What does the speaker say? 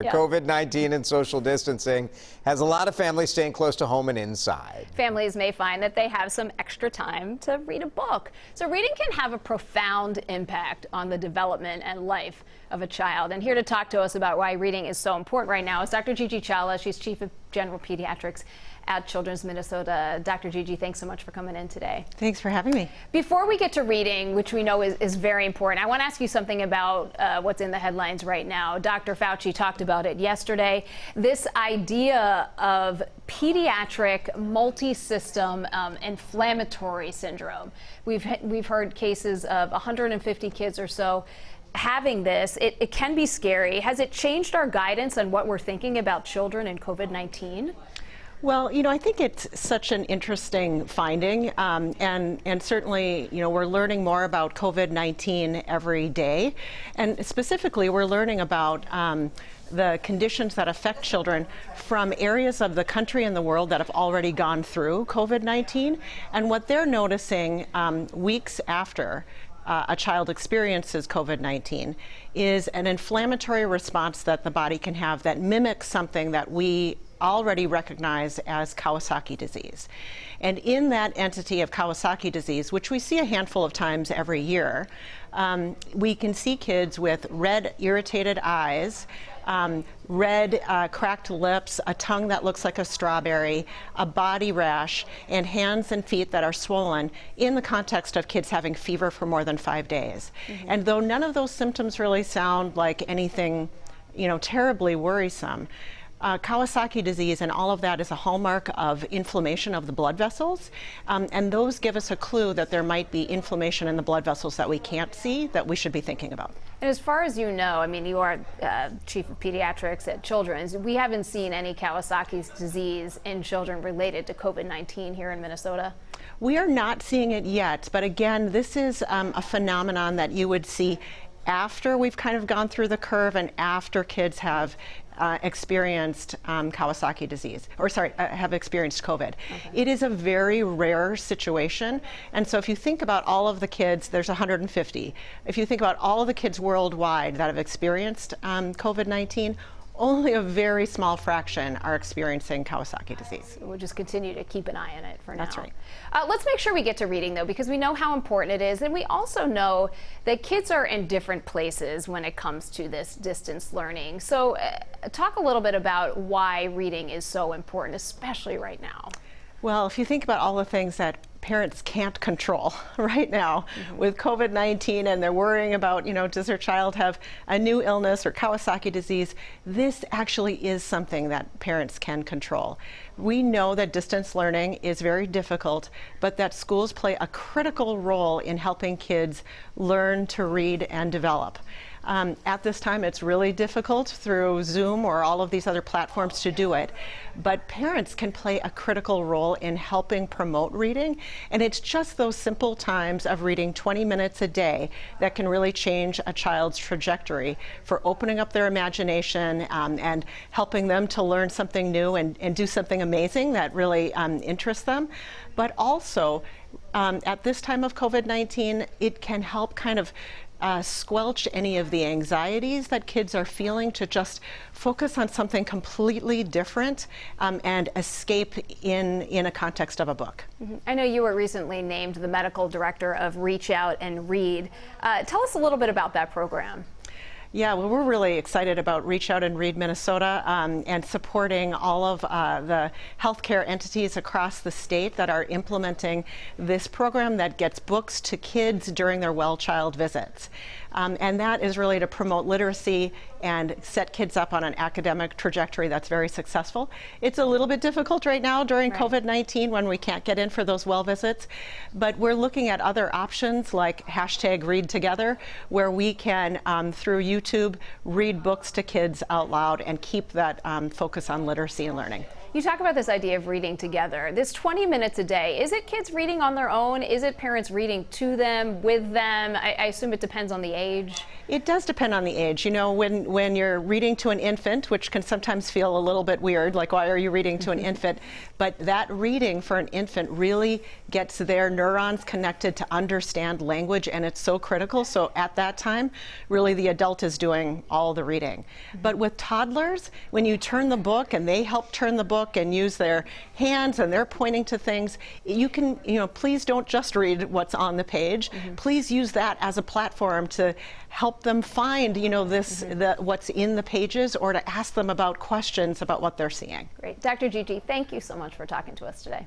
Yeah. COVID-19 and social distancing has a lot of families staying close to home and inside. Families may find that they have some extra time to read a book. So reading can have a profound impact on the development and life of a child. And here to talk to us about why reading is so important right now is Dr. Gigi Chawla. She's Chief of General Pediatrics at Children's Minnesota. Dr. Gigi, thanks so much for coming in today. Thanks for having me. Before we get to reading, which we know is very important, I want to ask you something about what's in the headlines right now. Dr. Fauci talked about it yesterday. This idea of pediatric multi-system inflammatory syndrome. We've heard cases of 150 kids or so having this. It can be scary. Has it changed our guidance on what we're thinking about children and COVID-19? Well, I think it's such an interesting finding, and certainly, we're learning more about COVID-19 every day, and specifically, we're learning about the conditions that affect children from areas of the country and the world that have already gone through COVID-19, and what they're noticing weeks after a child experiences COVID-19 is an inflammatory response that the body can have that mimics something that we already recognize as Kawasaki disease. And in that entity of Kawasaki disease, which we see a handful of times every year, we can see kids with red, irritated eyes, red, cracked lips, a tongue that looks like a strawberry, a body rash, and hands and feet that are swollen in the context of kids having fever for more than 5 days. Mm-hmm. And though none of those symptoms really sound like anything, terribly worrisome, Kawasaki disease and all of that is a hallmark of inflammation of the blood vessels, and those give us a clue that there might be inflammation in the blood vessels that we can't see that we should be thinking about. And as far as you know, you are Chief of Pediatrics at Children's. We haven't seen any Kawasaki's disease in children related to COVID-19 here in Minnesota. We are not seeing it yet, but again, this is a phenomenon that you would see after we've kind of gone through the curve and after kids have experienced Kawasaki disease, have experienced COVID. Okay. It is a very rare situation. And so if you think about all of the kids, there's 150. If you think about all of the kids worldwide that have experienced COVID-19, only a very small fraction are experiencing Kawasaki disease. So we'll just continue to keep an eye on it for now. That's right. Let's make sure we get to reading, though, because we know how important it is. And we also know that kids are in different places when it comes to this distance learning. So talk a little bit about why reading is so important, especially right now. Well, if you think about all the things that parents can't control right now with COVID-19, and they're worrying about, does their child have a new illness or Kawasaki disease? This actually is something that parents can control. We know that distance learning is very difficult, but that schools play a critical role in helping kids learn to read and develop. At this time, it's really difficult through Zoom or all of these other platforms to do it, but parents can play a critical role in helping promote reading, and it's just those simple times of reading 20 minutes a day that can really change a child's trajectory for opening up their imagination and helping them to learn something new and do something amazing that really interests them. But also, at this time of COVID-19, it can help kind of squelch any of the anxieties that kids are feeling to just focus on something completely different and escape in a context of a book. Mm-hmm. I know you were recently named the medical director of Reach Out and Read. Tell us a little bit about that program. Yeah, well, we're really excited about Reach Out and Read Minnesota and supporting all of the healthcare entities across the state that are implementing this program that gets books to kids during their well child visits. And that is really to promote literacy and set kids up on an academic trajectory that's very successful. It's a little bit difficult right now during COVID-19 when we can't get in for those well visits, but we're looking at other options like #ReadTogether, where we can, through YouTube, read books to kids out loud and keep that focus on literacy and learning. You talk about this idea of reading together. This 20 minutes a day, is it kids reading on their own? Is it parents reading to them, with them? I assume it depends on the age. It does depend on the age. You know, when you're reading to an infant, which can sometimes feel a little bit weird, like why are you reading to an infant? But that reading for an infant really gets their neurons connected to understand language, and it's so critical. So at that time, really the adult is doing all the reading. But with toddlers, when you turn the book and they help turn the book and use their hands and they're pointing to things, you can, you know, please don't just read what's on the page. Please use that as a platform to help them find, you know, what's in the pages, or to ask them about questions about what they're seeing. Great. Dr. Gigi, thank you so much for talking to us today.